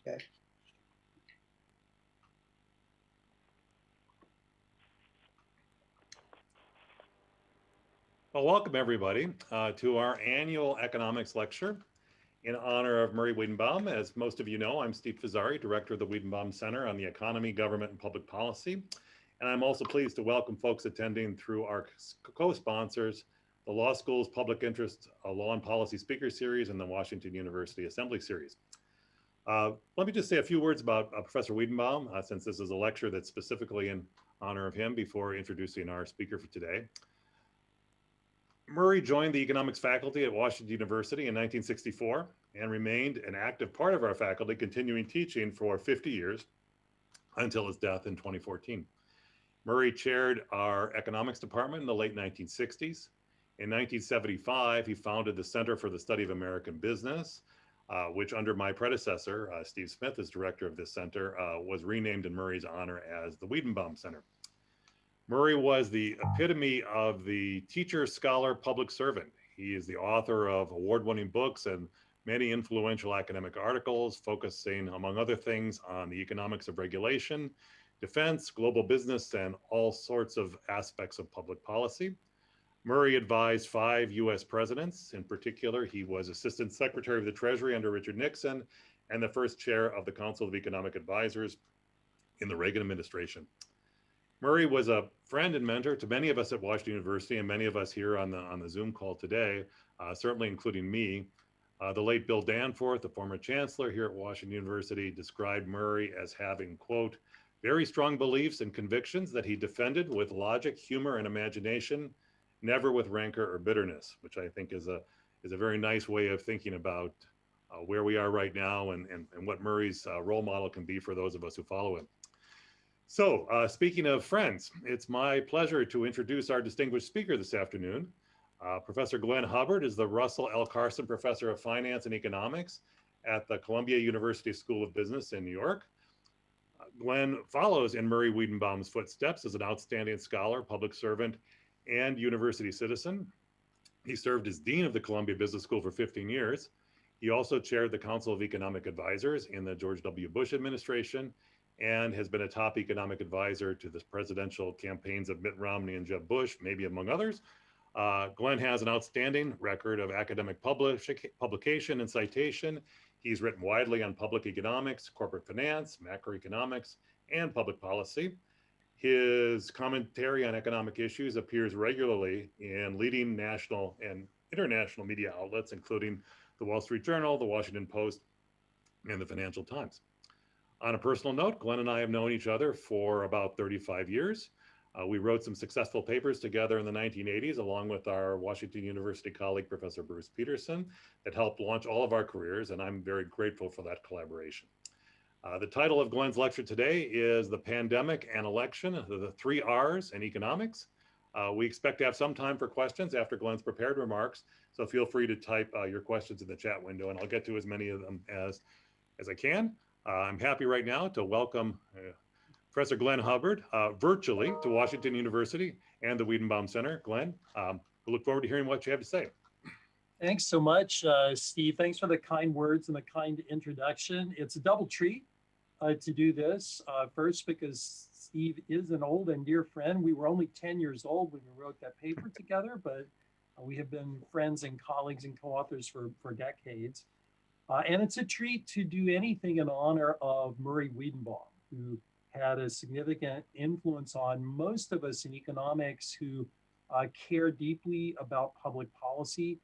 Okay. Well, welcome everybody to our annual economics lecture in honor of Murray Wiedenbaum. As most of you know, I'm Steve Fazzari, director of the Wiedenbaum Center on the Economy, Government, and Public Policy. And I'm also pleased to welcome folks attending through our co-sponsors, the Law School's Public Interest Law and Policy Speaker Series and the Washington University Assembly Series. Let me just say a few words about Professor Wiedenbaum, since this is a lecture that's specifically in honor of him before introducing our speaker for today. Murray joined the economics faculty at Washington University in 1964 and remained an active part of our faculty, continuing teaching for 50 years until his death in 2014. Murray chaired our economics department in the late 1960s. In 1975, he founded the Center for the Study of American Business, which under my predecessor, Steve Smith, as director of this center, was renamed in Murray's honor as the Wiedenbaum Center. Murray was the epitome of the teacher, scholar, public servant. He is the author of award-winning books and many influential academic articles focusing, among other things, on the economics of regulation, defense, global business, and all sorts of aspects of public policy. Murray advised 5 US presidents. In particular, he was Assistant Secretary of the Treasury under Richard Nixon and the first chair of the Council of Economic Advisors in the Reagan administration. Murray was a friend and mentor to many of us at Washington University and many of us here on the Zoom call today, certainly including me. The late Bill Danforth, the former chancellor here at Washington University, described Murray as having, quote, very strong beliefs and convictions that he defended with logic, humor, and imagination, never with rancor or bitterness, which I think is a very nice way of thinking about where we are right now and what Murray's role model can be for those of us who follow him. So speaking of friends, it's my pleasure to introduce our distinguished speaker this afternoon. Professor Glenn Hubbard is the Russell L. Carson Professor of Finance and Economics at the Columbia University School of Business in New York. Glenn follows in Murray Wiedenbaum's footsteps as an outstanding scholar, public servant, and university citizen. He served as Dean of the Columbia Business School for 15 years. He also chaired the Council of Economic Advisors in the George W. Bush administration and has been a top economic advisor to the presidential campaigns of Mitt Romney and Jeb Bush, maybe among others. Glenn has an outstanding record of academic publication and citation. He's written widely on public economics, corporate finance, macroeconomics, and public policy. His commentary on economic issues appears regularly in leading national and international media outlets, including the Wall Street Journal, the Washington Post, and the Financial Times. On a personal note, Glenn and I have known each other for about 35 years. We wrote some successful papers together in the 1980s, along with our Washington University colleague, Professor Bruce Peterson, that helped launch all of our careers, and I'm very grateful for that collaboration. The title of Glenn's lecture today is The Pandemic and Election, the 3 R's in Economics. We expect to have some time for questions after Glenn's prepared remarks, so feel free to type your questions in the chat window, and I'll get to as many of them as I can. I'm happy right now to welcome Professor Glenn Hubbard virtually to Washington University and the Wiedenbaum Center. Glenn, we look forward to hearing what you have to say. Thanks so much, Steve. Thanks for the kind words and the kind introduction. It's a double treat to do this. First, because Steve is an old and dear friend. We were only 10 years old when we wrote that paper together, but we have been friends and colleagues and co-authors for decades. And it's a treat to do anything in honor of Murray Wiedenbaum, who had a significant influence on most of us in economics who care deeply about public policy.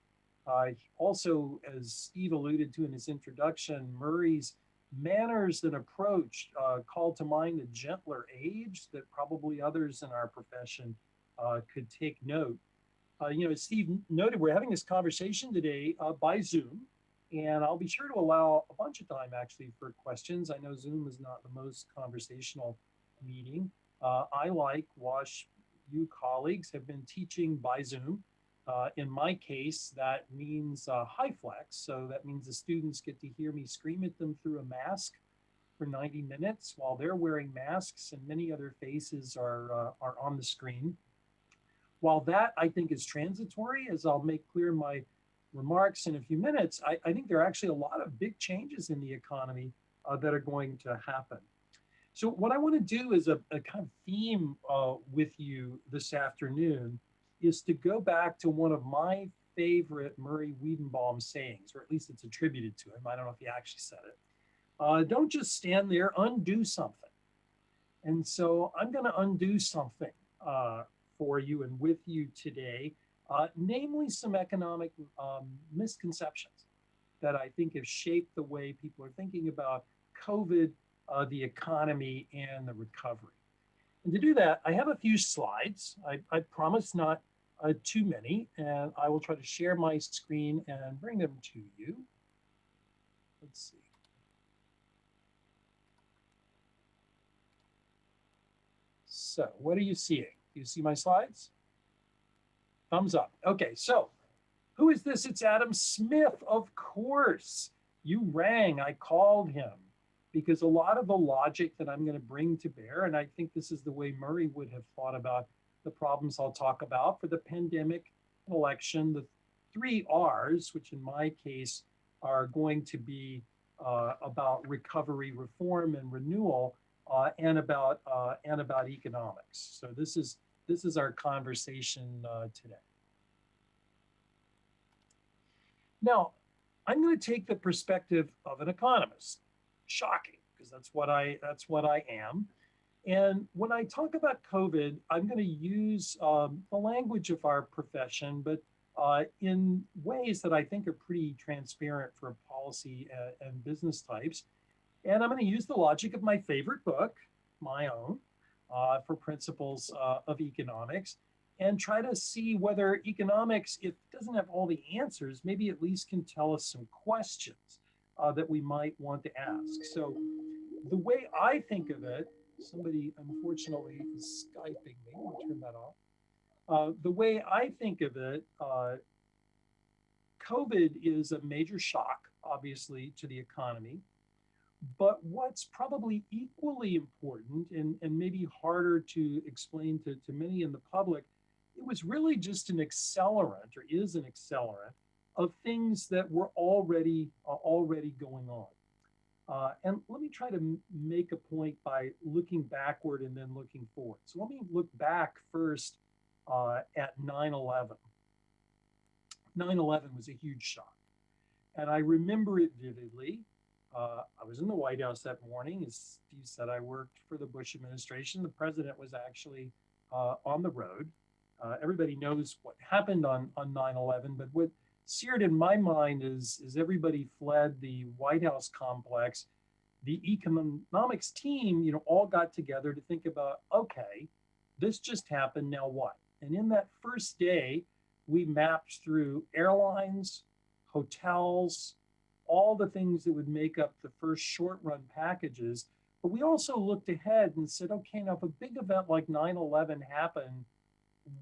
Also, as Steve alluded to in his introduction, Murray's manners and approach called to mind a gentler age that probably others in our profession could take note. As Steve noted, we're having this conversation today by Zoom. And I'll be sure to allow a bunch of time actually for questions. I know Zoom is not the most conversational meeting. I, like WashU colleagues, have been teaching by Zoom. In my case, that means high flex. So that means the students get to hear me scream at them through a mask for 90 minutes while they're wearing masks and many other faces are on the screen. While that, I think, is transitory, as I'll make clear in my remarks in a few minutes, I think there are actually a lot of big changes in the economy that are going to happen. So what I want to do is a kind of theme with you this afternoon is to go back to one of my favorite Murray Wiedenbaum sayings, or at least it's attributed to him. I don't know if he actually said it. Don't just stand there, undo something. And so I'm going to undo something for you and with you today, namely some economic misconceptions that I think have shaped the way people are thinking about COVID, the economy, and the recovery. And to do that, I have a few slides. I promise not too many, and I will try to share my screen and bring them to you. Let's see. So what are you seeing? Do you see my slides? Thumbs up. Okay, so who is this? It's Adam Smith, of course. You rang, I called him, because a lot of the logic that I'm going to bring to bear, and I think this is the way Murray would have thought about the problems I'll talk about for the pandemic, election, the 3 R's, which in my case are going to be about recovery, reform, and renewal, and about economics. So this is our conversation today. Now, I'm going to take the perspective of an economist. Shocking, because that's what I am. And when I talk about COVID, I'm going to use the language of our profession, but in ways that I think are pretty transparent for policy and business types. And I'm going to use the logic of my favorite book, my own, for principles of economics, and try to see whether economics, if it doesn't have all the answers, maybe at least can tell us some questions that we might want to ask. So the way I think of it, somebody unfortunately is Skyping me, I'll turn that off. The way I think of it, COVID is a major shock, obviously, to the economy. But what's probably equally important and maybe harder to explain to many in the public, it was really just an accelerant, or is an accelerant, of things that were already going on. And let me try to make a point by looking backward and then looking forward. So let me look back first at 9/11. 9/11 was a huge shock. And I remember it vividly. I was in the White House that morning. As Steve said, I worked for the Bush administration. The president was actually on the road. Everybody knows what happened on 9/11, but what seared in my mind is everybody fled the White House complex. The economics team, all got together to think about, okay, this just happened, now what? And in that first day, we mapped through airlines, hotels, all the things that would make up the first short run packages. But we also looked ahead and said, okay, now if a big event like 9/11 happened,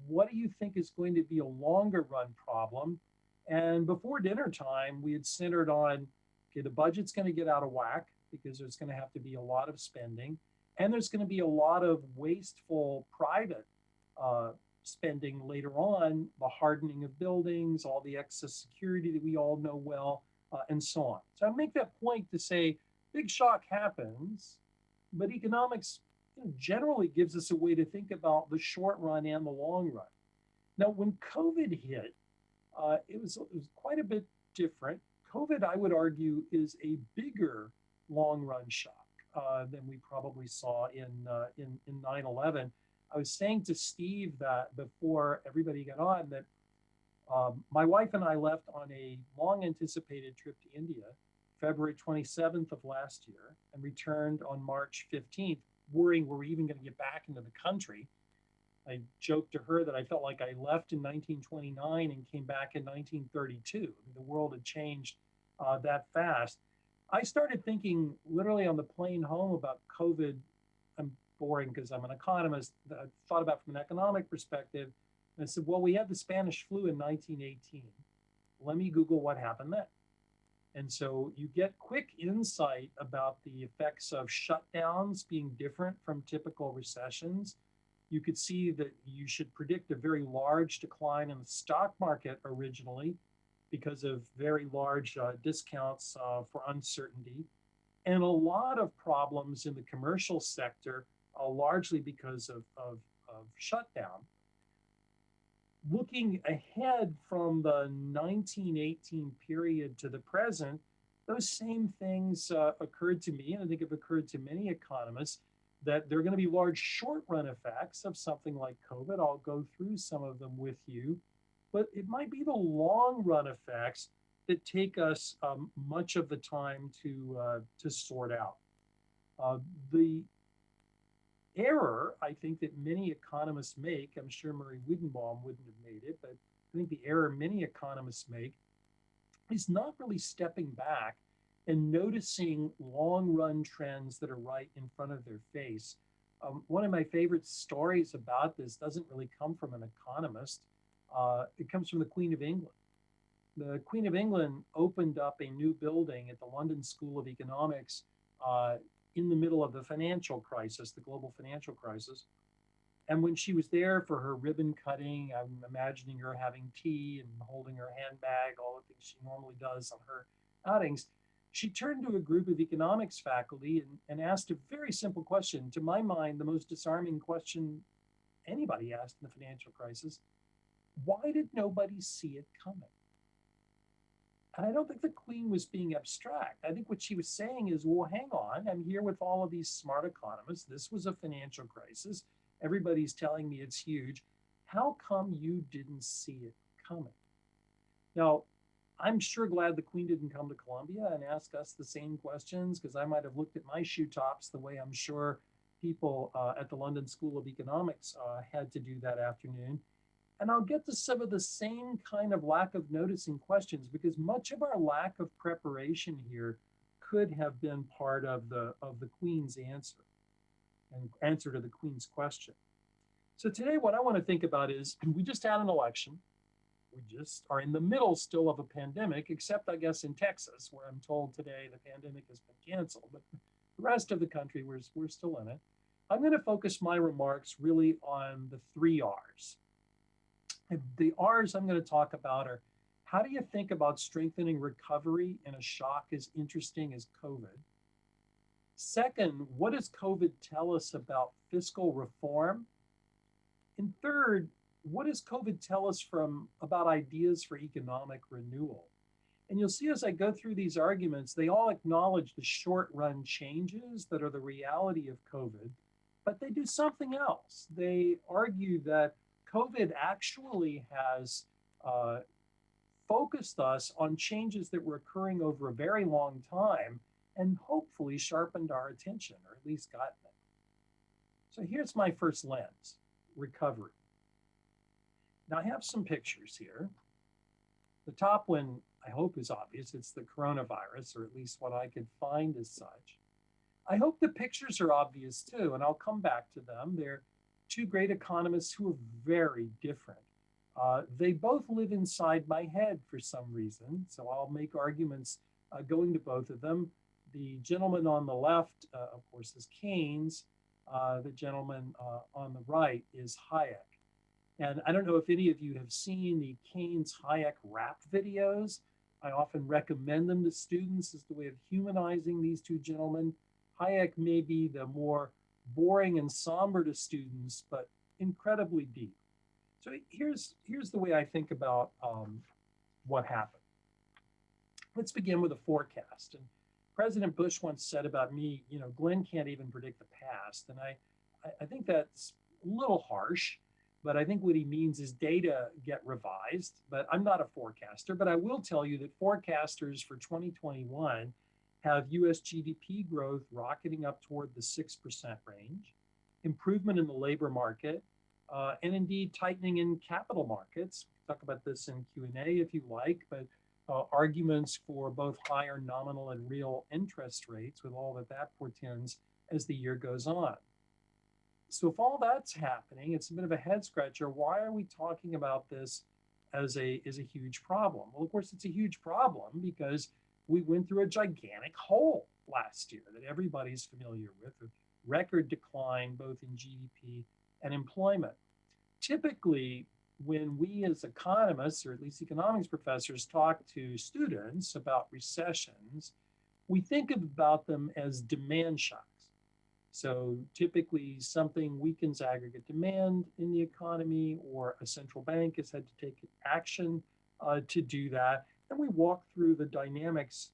what do you think is going to be a longer run problem? And before dinner time, we had centered on, okay, the budget's going to get out of whack because there's going to have to be a lot of spending. And there's going to be a lot of wasteful private spending later on, the hardening of buildings, all the excess security that we all know well, and so on. So I make that point to say, big shock happens, but economics generally gives us a way to think about the short run and the long run. Now, when COVID hit, it was quite a bit different. COVID, I would argue, is a bigger long run shock than we probably saw in 9/11. I was saying to Steve that before everybody got on that my wife and I left on a long anticipated trip to India, February 27th of last year, and returned on March 15th, worrying we're even going to get back into the country. I joked to her that I felt like I left in 1929 and came back in 1932. I mean, the world had changed that fast. I started thinking literally on the plane home about COVID. I'm boring because I'm an economist. I thought about from an economic perspective. And I said, well, we had the Spanish flu in 1918. Let me Google what happened then. And so you get quick insight about the effects of shutdowns being different from typical recessions. You could see that you should predict a very large decline in the stock market originally because of very large discounts for uncertainty. and a lot of problems in the commercial sector, largely because of shutdown. Looking ahead from the 1918 period to the present, those same things occurred to me, and I think have occurred to many economists, that there are going to be large short run effects of something like COVID. I'll go through some of them with you, but it might be the long run effects that take us much of the time to sort out. The error, I think, that many economists make, I'm sure Murray Weidenbaum wouldn't have made it, but I think the error many economists make is not really stepping back and noticing long run trends that are right in front of their face. One of my favorite stories about this doesn't really come from an economist. It comes from the Queen of England. The Queen of England opened up a new building at the London School of Economics in the middle of the financial crisis, the global financial crisis. And when she was there for her ribbon cutting, I'm imagining her having tea and holding her handbag, all the things she normally does on her outings. She turned to a group of economics faculty and asked a very simple question. To my mind, the most disarming question anybody asked in the financial crisis: why did nobody see it coming? And I don't think the Queen was being abstract. I think what she was saying is, well, hang on, I'm here with all of these smart economists. This was a financial crisis. Everybody's telling me it's huge. How come you didn't see it coming? Now, I'm sure glad the Queen didn't come to Columbia and ask us the same questions, because I might have looked at my shoe tops the way I'm sure people at the London School of Economics had to do that afternoon. And I'll get to some of the same kind of lack of noticing questions, because much of our lack of preparation here could have been part of the Queen's answer and answer to the Queen's question. So today, what I want to think about is, we just had an election. We just are in the middle still of a pandemic, except I guess in Texas, where I'm told today the pandemic has been canceled. But the rest of the country, we're still in it. I'm going to focus my remarks really on the 3 R's. And the R's I'm going to talk about are: how do you think about strengthening recovery in a shock as interesting as COVID? Second, what does COVID tell us about fiscal reform? And third, what does COVID tell us about ideas for economic renewal? And you'll see as I go through these arguments, they all acknowledge the short run changes that are the reality of COVID, but they do something else. They argue that COVID actually has focused us on changes that were occurring over a very long time and hopefully sharpened our attention, or at least gotten it. So here's my first lens: recovery. Now I have some pictures here. The top one, I hope, is obvious. It's the coronavirus, or at least what I could find as such. I hope the pictures are obvious too, and I'll come back to them. They're 2 great economists who are very different. They both live inside my head for some reason, so I'll make arguments going to both of them. The gentleman on the left, of course, is Keynes. The gentleman on the right is Hayek. And I don't know if any of you have seen the Keynes-Hayek rap videos. I often recommend them to students as the way of humanizing these 2 gentlemen. Hayek may be the more boring and somber to students, but incredibly deep. So here's the way I think about what happened. Let's begin with a forecast. And President Bush once said about me, Glenn can't even predict the past. And I think that's a little harsh, but I think what he means is data get revised. But I'm not a forecaster, but I will tell you that forecasters for 2021 have US GDP growth rocketing up toward the 6% range, improvement in the labor market, and indeed tightening in capital markets. We'll talk about this in Q&A if you like, but arguments for both higher nominal and real interest rates, with all that portends as the year goes on. So if all that's happening, it's a bit of a head scratcher. Why are we talking about this as a huge problem? Well, of course, it's a huge problem because we went through a gigantic hole last year that everybody's familiar with, a record decline both in GDP and employment. Typically, when we as economists, or at least economics professors, talk to students about recessions, we think about them as demand shocks. So typically something weakens aggregate demand in the economy, or a central bank has had to take action to do that. And we walk through the dynamics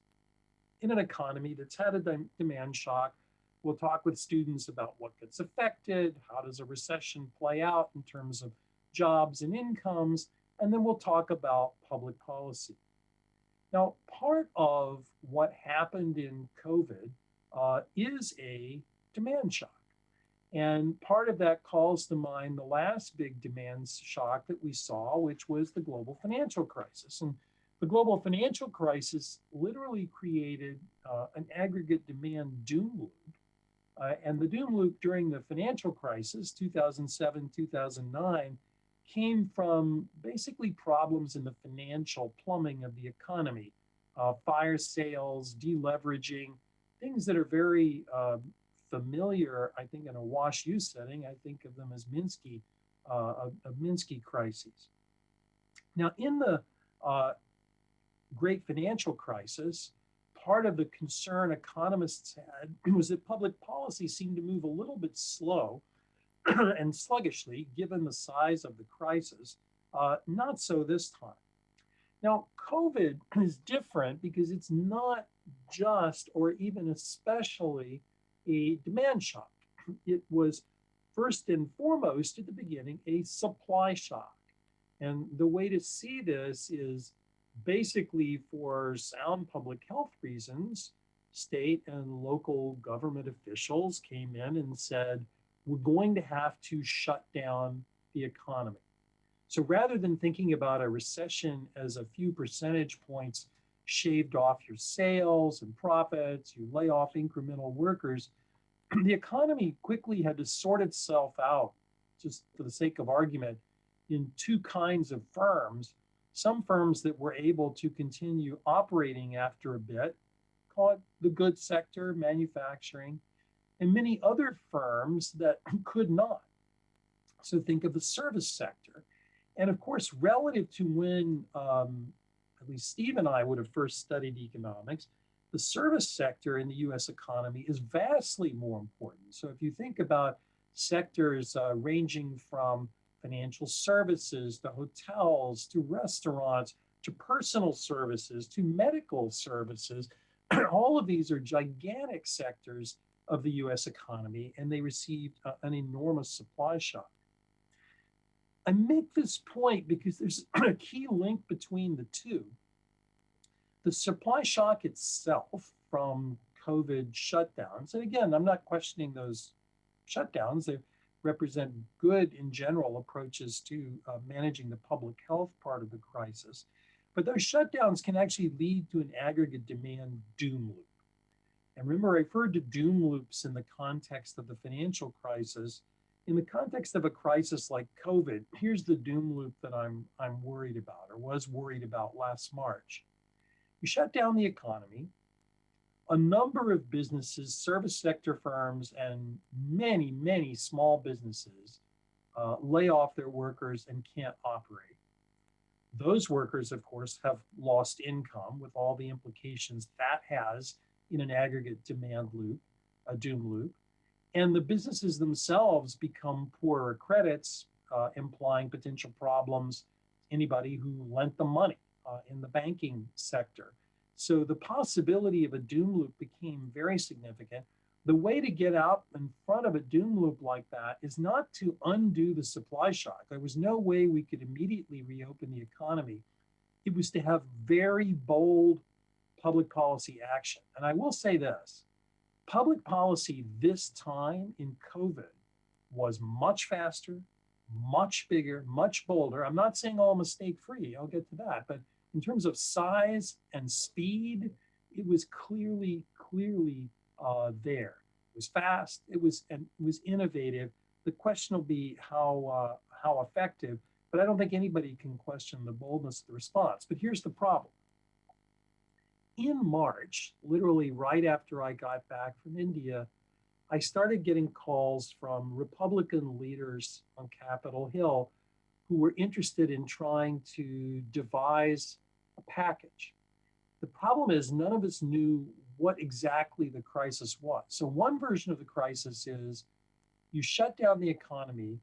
in an economy that's had a demand shock. We'll talk with students about what gets affected, how does a recession play out in terms of jobs and incomes, and then we'll talk about public policy. Now, part of what happened in COVID is a demand shock. And part of that calls to mind the last big demand shock that we saw, which was the global financial crisis. And the global financial crisis literally created an aggregate demand doom loop. And the doom loop during the financial crisis, 2007, 2009, came from basically problems in the financial plumbing of the economy, fire sales, deleveraging, things that are very familiar, I think, in a wash U setting. I think of them as Minsky, Minsky crises. Now, in the great financial crisis, part of the concern economists had was that public policy seemed to move a little bit slow and sluggishly, given the size of the crisis. Not so this time. Now, COVID is different because it's not just, or even especially, a demand shock. It was first and foremost at the beginning a supply shock. And the way to see this is basically, for sound public health reasons, state and local government officials came in and said, we're going to have to shut down the economy. So rather than thinking about a recession as a few percentage points shaved off your sales and profits, you lay off incremental workers, the economy quickly had to sort itself out, just for the sake of argument, in two kinds of firms. Some firms that were able to continue operating after a bit, call it the goods sector, manufacturing, and many other firms that could not. So think of the service sector. And of course, relative to when at least Steve and I would have first studied economics, the service sector in the US economy is vastly more important. So if you think about sectors ranging from financial services to hotels to restaurants to personal services to medical services, all of these are gigantic sectors of the US economy, and they received an enormous supply shock. I make this point because there's a key link between the two. The supply shock itself from COVID shutdowns, and again, I'm not questioning those shutdowns, they represent good in general approaches to managing the public health part of the crisis. But those shutdowns can actually lead to an aggregate demand doom loop. And remember, I referred to doom loops in the context of the financial crisis. In the context of a crisis like COVID, here's the doom loop that I'm worried about, or was worried about last March. You shut down the economy. A number of businesses, service sector firms, and many, many small businesses lay off their workers and can't operate. Those workers, of course, have lost income with all the implications that has in an aggregate demand loop, a doom loop. And the businesses themselves become poorer credits, implying potential problems to anybody who lent them money in the banking sector. So the possibility of a doom loop became very significant. The way to get out in front of a doom loop like that is not to undo the supply shock. There was no way we could immediately reopen the economy. It was to have very bold public policy action. And I will say this, public policy this time in COVID was much faster, much bigger, much bolder. I'm not saying all mistake-free, I'll get to that, but in terms of size and speed, it was clearly there. It was fast, it was innovative. The question will be how effective, but I don't think anybody can question the boldness of the response. But here's the problem. In March, literally right after I got back from India, I started getting calls from Republican leaders on Capitol Hill who were interested in trying to devise a package. The problem is none of us knew what exactly the crisis was. So one version of the crisis is you shut down the economy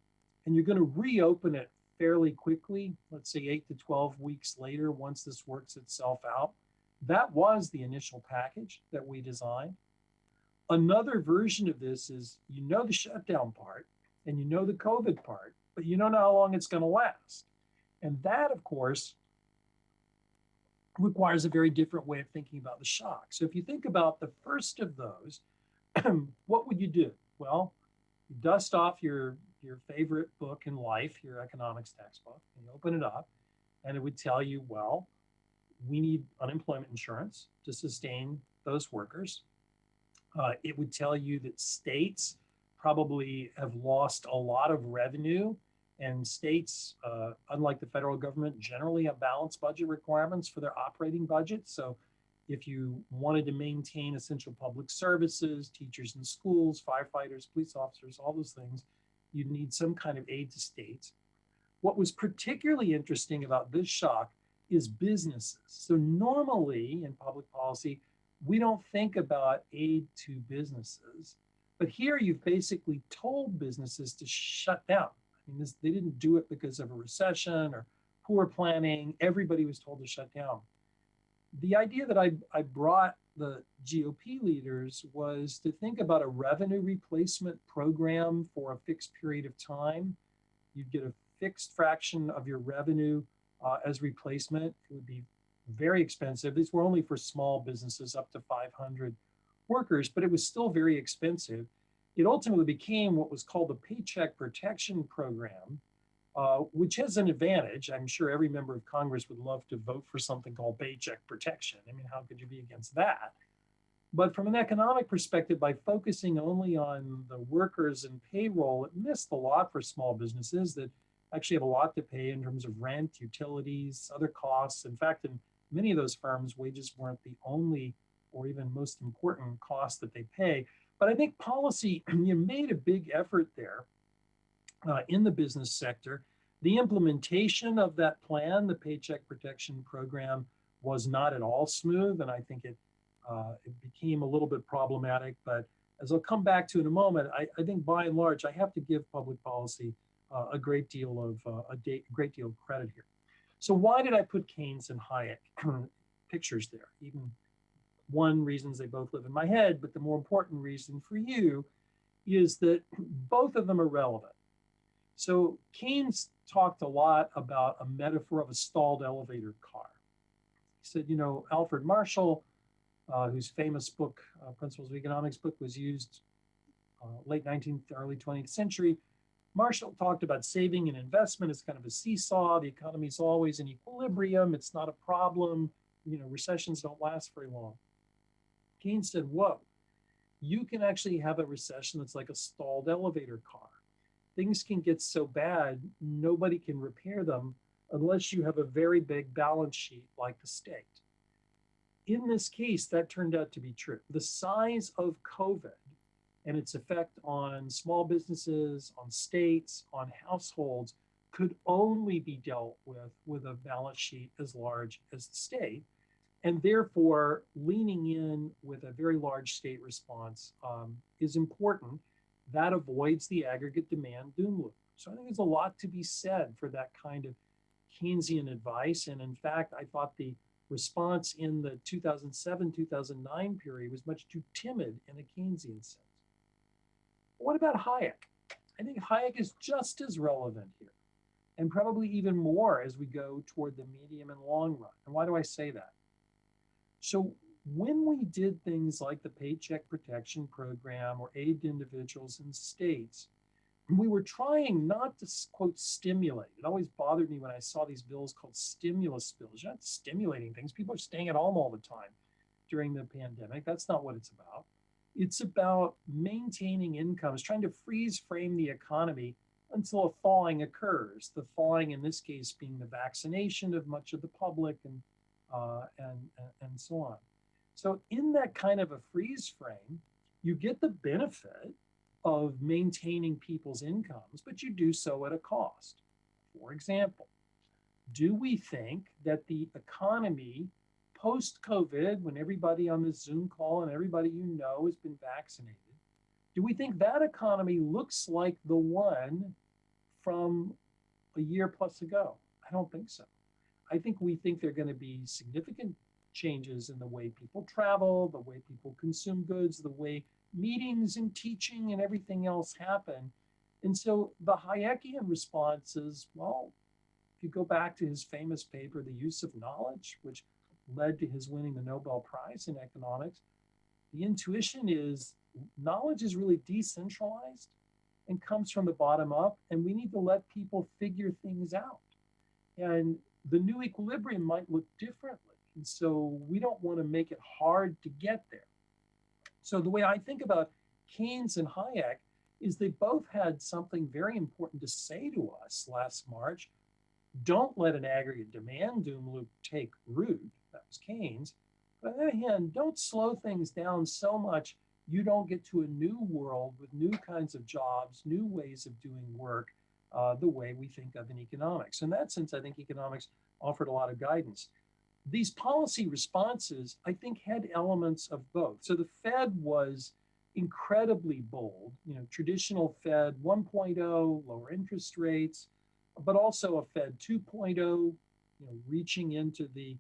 and you're going to reopen it fairly quickly, let's say 8 to 12 weeks later, once this works itself out. That was the initial package that we designed. Another version of this is you know the shutdown part and you know the COVID part, but you don't know how long it's going to last. And that, of course, requires a very different way of thinking about the shock. So if you think about the first of those, what would you do? Well, you dust off your favorite book in life, your economics textbook, and you open it up, and it would tell you, well, we need unemployment insurance to sustain those workers. It would tell you that states probably have lost a lot of revenue, and states, unlike the federal government, generally have balanced budget requirements for their operating budget. So if you wanted to maintain essential public services, teachers in schools, firefighters, police officers, all those things, you'd need some kind of aid to states. What was particularly interesting about this shock is businesses. So normally in public policy, we don't think about aid to businesses, but here you've basically told businesses to shut down. I mean, they didn't do it because of a recession or poor planning. Everybody was told to shut down. The idea that I brought the GOP leaders was to think about a revenue replacement program for a fixed period of time. You'd get a fixed fraction of your revenue as replacement. It would be very expensive. These were only for small businesses up to 500 workers, but it was still very expensive. It ultimately became what was called the Paycheck Protection Program, which has an advantage. I'm sure every member of Congress would love to vote for something called paycheck protection. I mean, how could you be against that? But from an economic perspective, by focusing only on the workers and payroll, it missed a lot for small businesses that actually have a lot to pay in terms of rent, utilities, other costs. In fact, in many of those firms, wages weren't the only or even most important cost that they pay. But I think policy made a big effort there in the business sector. The implementation of that plan, the Paycheck Protection Program, was not at all smooth, and I think it became a little bit problematic. But as I'll come back to in a moment, I think by and large, I have to give public policy a great deal of credit here. So why did I put Keynes and Hayek pictures there? Even one reasons they both live in my head, but the more important reason for you is that both of them are relevant. So Keynes talked a lot about a metaphor of a stalled elevator car. He said, you know, Alfred Marshall, whose famous book, Principles of Economics book, was used late 19th, early 20th century. Marshall talked about saving and investment as kind of a seesaw. The economy is always in equilibrium. It's not a problem. You know, recessions don't last very long. Keynes said, whoa, you can actually have a recession that's like a stalled elevator car. Things can get so bad, nobody can repair them unless you have a very big balance sheet like the state. In this case, that turned out to be true. The size of COVID and its effect on small businesses, on states, on households could only be dealt with a balance sheet as large as the state. And therefore, leaning in with a very large state response is important. That avoids the aggregate demand doom loop. So I think there's a lot to be said for that kind of Keynesian advice. And in fact, I thought the response in the 2007-2009 period was much too timid in a Keynesian sense. What about Hayek? I think Hayek is just as relevant here, and probably even more as we go toward the medium and long run. And why do I say that? So when we did things like the Paycheck Protection Program or aid to individuals and states, we were trying not to, quote, stimulate. It always bothered me when I saw these bills called stimulus bills. You're not stimulating things. People are staying at home all the time during the pandemic. That's not what it's about. It's about maintaining incomes, trying to freeze frame the economy until a thawing occurs. The thawing, in this case, being the vaccination of much of the public and so on. So in that kind of a freeze frame, you get the benefit of maintaining people's incomes, but you do so at a cost. For example, do we think that the economy post-COVID, when everybody on this Zoom call and everybody you know has been vaccinated, do we think that economy looks like the one from a year plus ago? I don't think so. I think we think there are going to be significant changes in the way people travel, the way people consume goods, the way meetings and teaching and everything else happen. And so the Hayekian response is, well, if you go back to his famous paper, The Use of Knowledge, which led to his winning the Nobel Prize in economics, the intuition is knowledge is really decentralized and comes from the bottom up, and we need to let people figure things out. And the new equilibrium might look differently. And so we don't want to make it hard to get there. So the way I think about Keynes and Hayek is they both had something very important to say to us last March. Don't let an aggregate demand doom loop take root. That was Keynes. But on the other hand, don't slow things down so much you don't get to a new world with new kinds of jobs, new ways of doing work, the way we think of in economics. In that sense, I think economics offered a lot of guidance. These policy responses, I think, had elements of both. So the Fed was incredibly bold, traditional Fed 1.0, lower interest rates, but also a Fed 2.0, reaching into the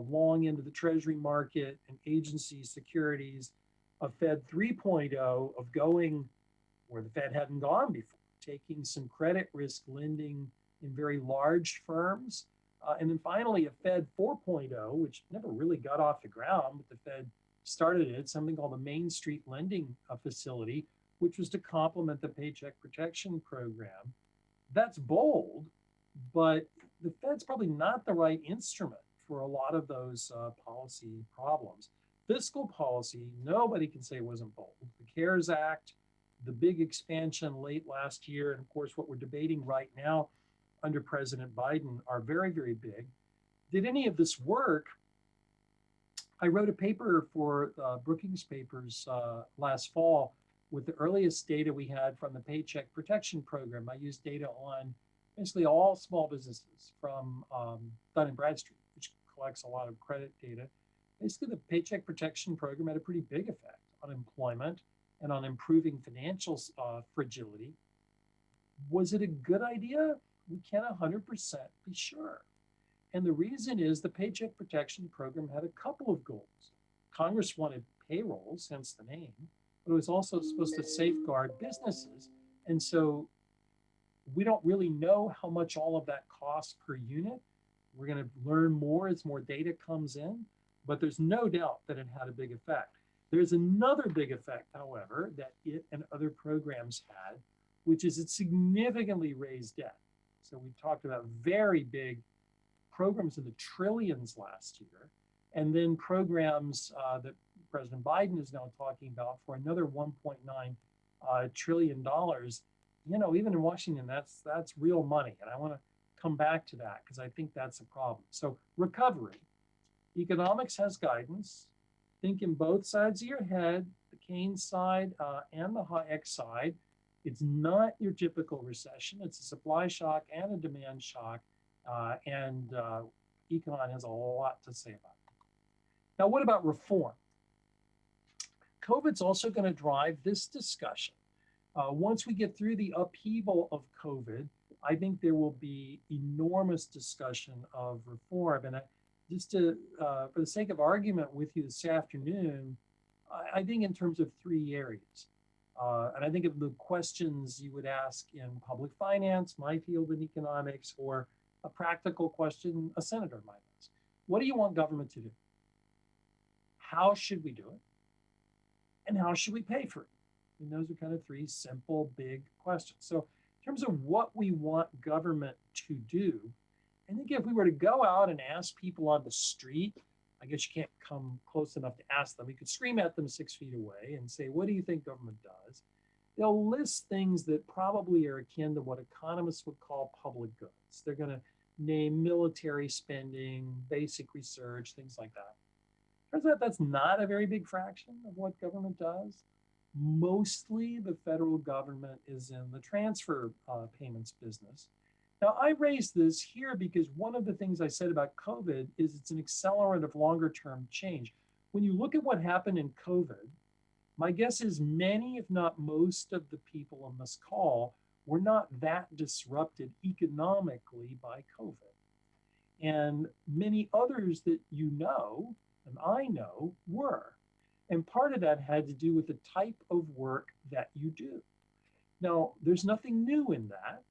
long end of the Treasury market and agency securities, a Fed 3.0 of going where the Fed hadn't gone before, taking some credit risk lending in very large firms. And then finally, a Fed 4.0, which never really got off the ground, but the Fed started it, something called the Main Street Lending Facility, which was to complement the Paycheck Protection Program. That's bold, but the Fed's probably not the right instrument for a lot of those policy problems. Fiscal policy, nobody can say wasn't bold. The CARES Act, the big expansion late last year, and of course what we're debating right now under President Biden are very, very big. Did any of this work? I wrote a paper for Brookings Papers last fall with the earliest data we had from the Paycheck Protection Program. I used data on basically all small businesses from Dun & Bradstreet, which collects a lot of credit data. Basically, the Paycheck Protection Program had a pretty big effect on employment and on improving financial fragility. Was it a good idea? We can't 100% be sure. And the reason is the Paycheck Protection Program had a couple of goals. Congress wanted payrolls, hence the name, but it was also supposed to safeguard businesses. And so we don't really know how much all of that costs per unit. We're going to learn more as more data comes in, but there's no doubt that it had a big effect. There's another big effect, however, that it and other programs had, which is it significantly raised debt. So we talked about very big programs in the trillions last year, and then programs that President Biden is now talking about for another $1.9 trillion. Even in Washington, that's real money. And I want to come back to that because I think that's a problem. So recovery, economics has guidance. Think in both sides of your head, the Keynes side and the Hayek side. It's not your typical recession. It's a supply shock and a demand shock. And econ has a lot to say about it. Now, what about reform? COVID's also going to drive this discussion. Once we get through the upheaval of COVID, I think there will be enormous discussion of reform. And for the sake of argument with you this afternoon, I think in terms of three areas. And I think of the questions you would ask in public finance, my field in economics, or a practical question a senator might ask. What do you want government to do? How should we do it? And how should we pay for it? And those are kind of three simple, big questions. So in terms of what we want government to do, I think if we were to go out and ask people on the street, I guess you can't come close enough to ask them. We could scream at them 6 feet away and say, what do you think government does? They'll list things that probably are akin to what economists would call public goods. They're going to name military spending, basic research, things like that. Turns out that's not a very big fraction of what government does. Mostly the federal government is in the transfer payments business. Now, I raised this here because one of the things I said about COVID is it's an accelerant of longer term change. When you look at what happened in COVID, my guess is many, if not most, of the people on this call were not that disrupted economically by COVID. And many others that you know, and I know, were. And part of that had to do with the type of work that you do. Now, there's nothing new in that.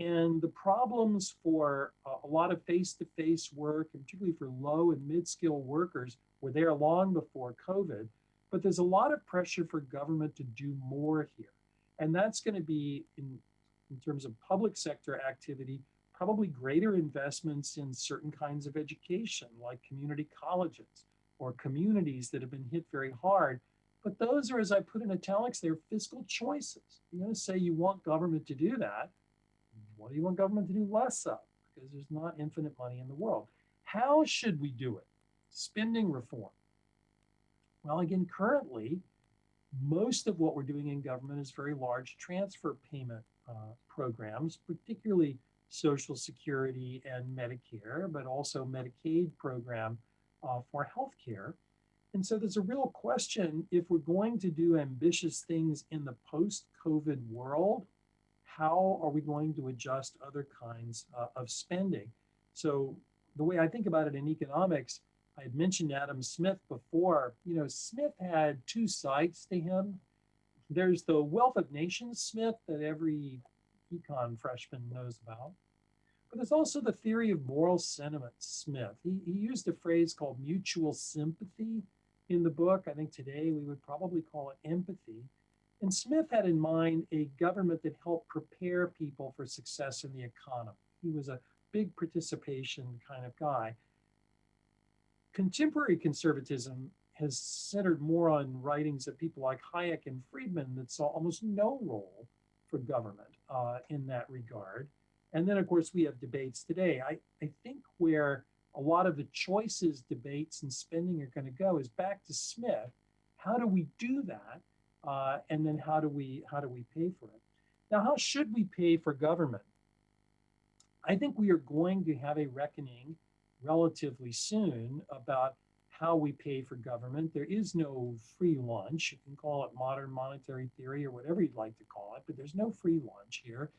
And the problems for a lot of face-to-face work, and particularly for low and mid-skill workers, were there long before COVID. But there's a lot of pressure for government to do more here. And that's going to be, in terms of public sector activity, probably greater investments in certain kinds of education, like community colleges or communities that have been hit very hard. But those are, as I put in italics, they're fiscal choices. You're going to say you want government to do that. What do you want government to do less of? Because there's not infinite money in the world. How should we do it? Spending reform. Well, again, currently, most of what we're doing in government is very large transfer payment programs, particularly Social Security and Medicare, but also Medicaid program for healthcare. And so there's a real question, if we're going to do ambitious things in the post-COVID world, how are we going to adjust other kinds of spending? So the way I think about it in economics, I had mentioned Adam Smith before. You know, Smith had two sides to him. There's the Wealth of Nations Smith that every econ freshman knows about. But there's also the theory of moral sentiment Smith. He used a phrase called mutual sympathy in the book. I think today we would probably call it empathy. And Smith had in mind a government that helped prepare people for success in the economy. He was a big participation kind of guy. Contemporary conservatism has centered more on writings of people like Hayek and Friedman that saw almost no role for government in that regard. And then, of course, we have debates today. I think where a lot of the choices, debates, and spending are going to go is back to Smith. How do we do that? And then how do we pay for it? Now, how should we pay for government? I think we are going to have a reckoning relatively soon about how we pay for government. There is no free lunch. You can call it modern monetary theory or whatever you'd like to call it, but there's no free lunch here.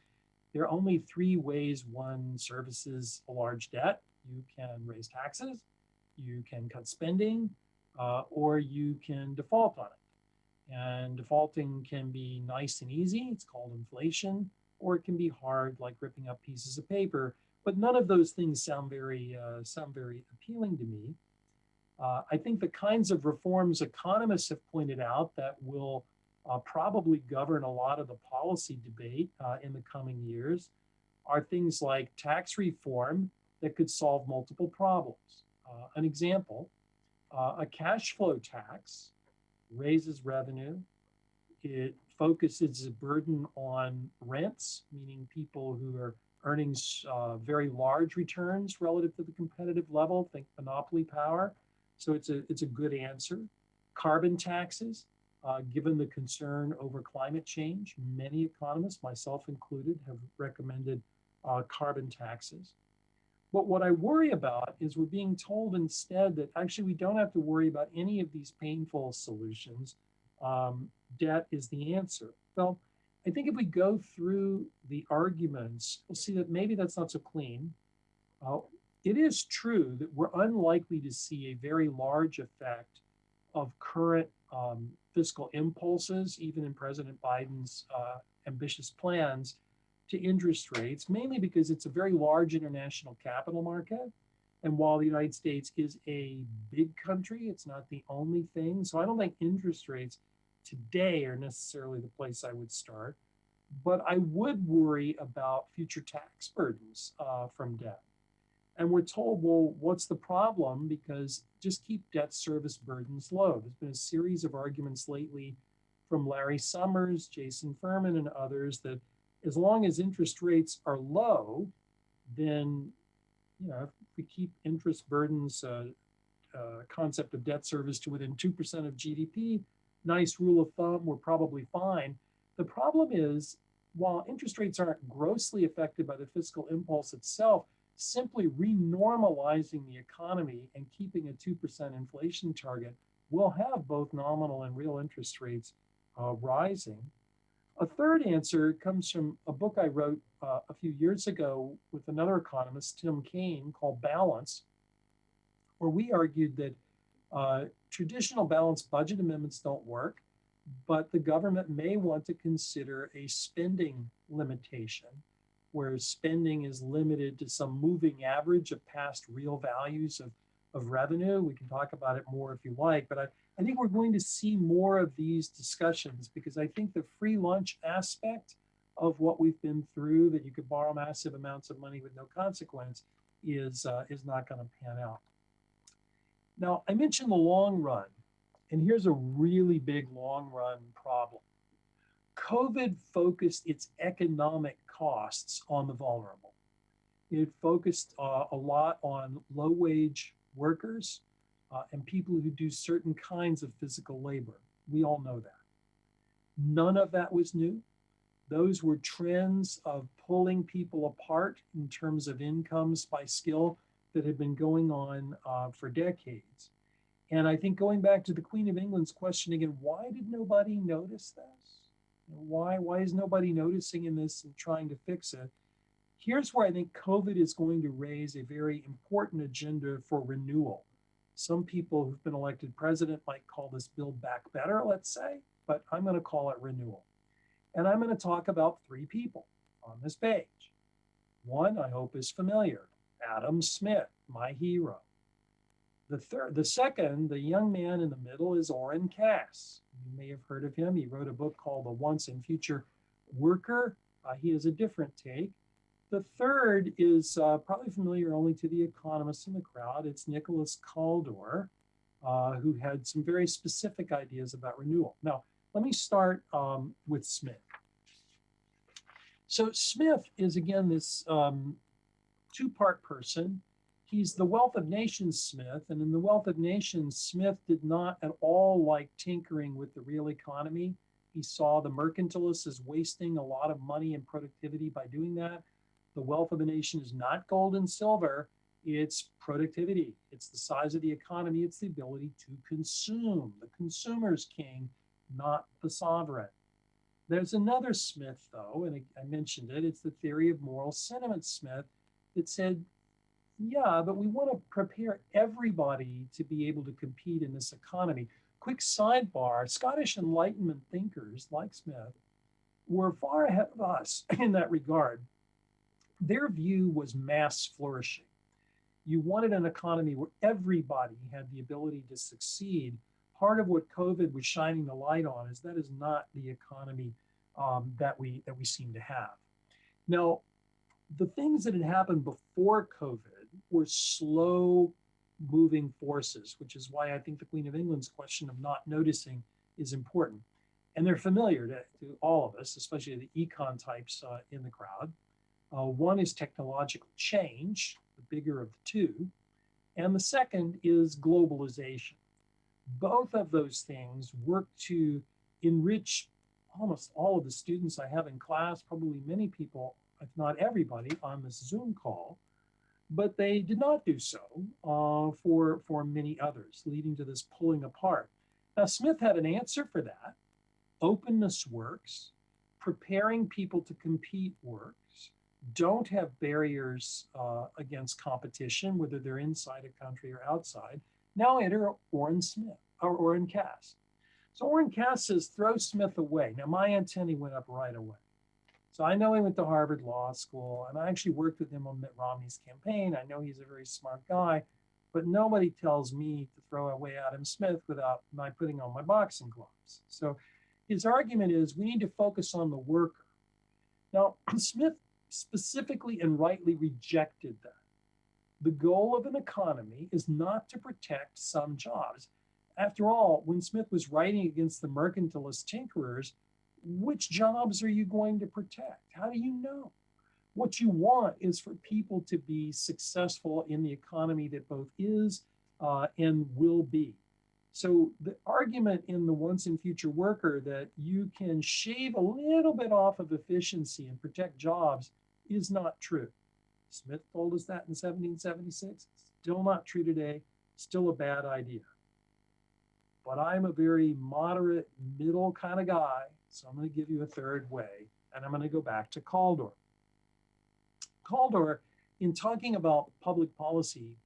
There are only three ways one services a large debt. You can raise taxes, you can cut spending, or you can default on it. And defaulting can be nice and easy. It's called inflation, or it can be hard, like ripping up pieces of paper. But none of those things sound very appealing to me. I think the kinds of reforms economists have pointed out that will probably govern a lot of the policy debate in the coming years are things like tax reform that could solve multiple problems. An example, a cash flow tax raises revenue. It focuses a burden on rents, meaning people who are earning very large returns relative to the competitive level, think monopoly power. So it's a good answer. Carbon taxes, given the concern over climate change, many economists, myself included, have recommended carbon taxes. But what I worry about is we're being told instead that actually we don't have to worry about any of these painful solutions. Debt is the answer. Well, I think if we go through the arguments, we'll see that maybe that's not so clean. It is true that we're unlikely to see a very large effect of current fiscal impulses, even in President Biden's ambitious plans, to interest rates, mainly because it's a very large international capital market. And while the United States is a big country, it's not the only thing. So I don't think interest rates today are necessarily the place I would start. But I would worry about future tax burdens from debt. And we're told, well, what's the problem? Because just keep debt service burdens low. There's been a series of arguments lately from Larry Summers, Jason Furman, and others that as long as interest rates are low, then, you know, if we keep interest burdens, concept of debt service to within 2% of GDP, nice rule of thumb, we're probably fine. The problem is while interest rates aren't grossly affected by the fiscal impulse itself, simply renormalizing the economy and keeping a 2% inflation target will have both nominal and real interest rates rising. A third answer comes from a book I wrote a few years ago with another economist, Tim Kaine, called Balance, where we argued that traditional balanced budget amendments don't work, but the government may want to consider a spending limitation, where spending is limited to some moving average of past real values of revenue. We can talk about it more if you like, but I think we're going to see more of these discussions because I think the free lunch aspect of what we've been through, that you could borrow massive amounts of money with no consequence, is not going to pan out. Now, I mentioned the long run, and here's a really big long run problem. COVID focused its economic costs on the vulnerable. It focused a lot on low wage workers and people who do certain kinds of physical labor. We all know that. None of that was new. Those were trends of pulling people apart in terms of incomes by skill that had been going on for decades. And I think going back to the Queen of England's question again, why did nobody notice this? Why is nobody noticing in this and trying to fix it? Here's where I think COVID is going to raise a very important agenda for renewal. Some people who've been elected president might call this Build Back Better, let's say, but I'm going to call it renewal. And I'm going to talk about three people on this page. One, I hope, is familiar, Adam Smith, my hero. The second, the young man in the middle, is Orrin Cass. You may have heard of him. He wrote a book called The Once and Future Worker. He has a different take. The third is probably familiar only to the economists in the crowd. It's Nicholas Kaldor, who had some very specific ideas about renewal. Now, let me start with Smith. So Smith is, again, this two-part person. He's the Wealth of Nations Smith, and in the Wealth of Nations, Smith did not at all like tinkering with the real economy. He saw the mercantilists as wasting a lot of money and productivity by doing that. The wealth of a nation is not gold and silver, it's productivity. It's the size of the economy, it's the ability to consume. The consumer's king, not the sovereign. There's another Smith, though, and I mentioned it, it's the theory of moral sentiment Smith that said, yeah, but we want to prepare everybody to be able to compete in this economy. Quick sidebar, Scottish Enlightenment thinkers like Smith were far ahead of us in that regard. Their view was mass flourishing. You wanted an economy where everybody had the ability to succeed. Part of what COVID was shining the light on is that is not the economy that we seem to have. Now, the things that had happened before COVID were slow moving forces, which is why I think the Queen of England's question of not noticing is important. And they're familiar to all of us, especially the econ types in the crowd. One is technological change, the bigger of the two, and the second is globalization. Both of those things work to enrich almost all of the students I have in class, probably many people, if not everybody, on this Zoom call, but they did not do so for many others, leading to this pulling apart. Now, Smith had an answer for that. Openness works, preparing people to compete works. Don't have barriers against competition, whether they're inside a country or outside. Now enter Orrin Cass. So Orrin Cass says, throw Smith away. Now my antennae went up right away. So I know he went to Harvard Law School, and I actually worked with him on Mitt Romney's campaign. I know he's a very smart guy, but nobody tells me to throw away Adam Smith without my putting on my boxing gloves. So his argument is we need to focus on the worker. Now, Smith specifically and rightly rejected that. The goal of an economy is not to protect some jobs. After all, when Smith was writing against the mercantilist tinkerers, which jobs are you going to protect? How do you know? What you want is for people to be successful in the economy that both is and will be. So the argument in the Once and Future Worker that you can shave a little bit off of efficiency and protect jobs is not true. Smith told us that in 1776. Still not true today. Still a bad idea. But I'm a very moderate, middle kind of guy. So I'm going to give you a third way. And I'm going to go back to Caldor. Caldor, in talking about public policy,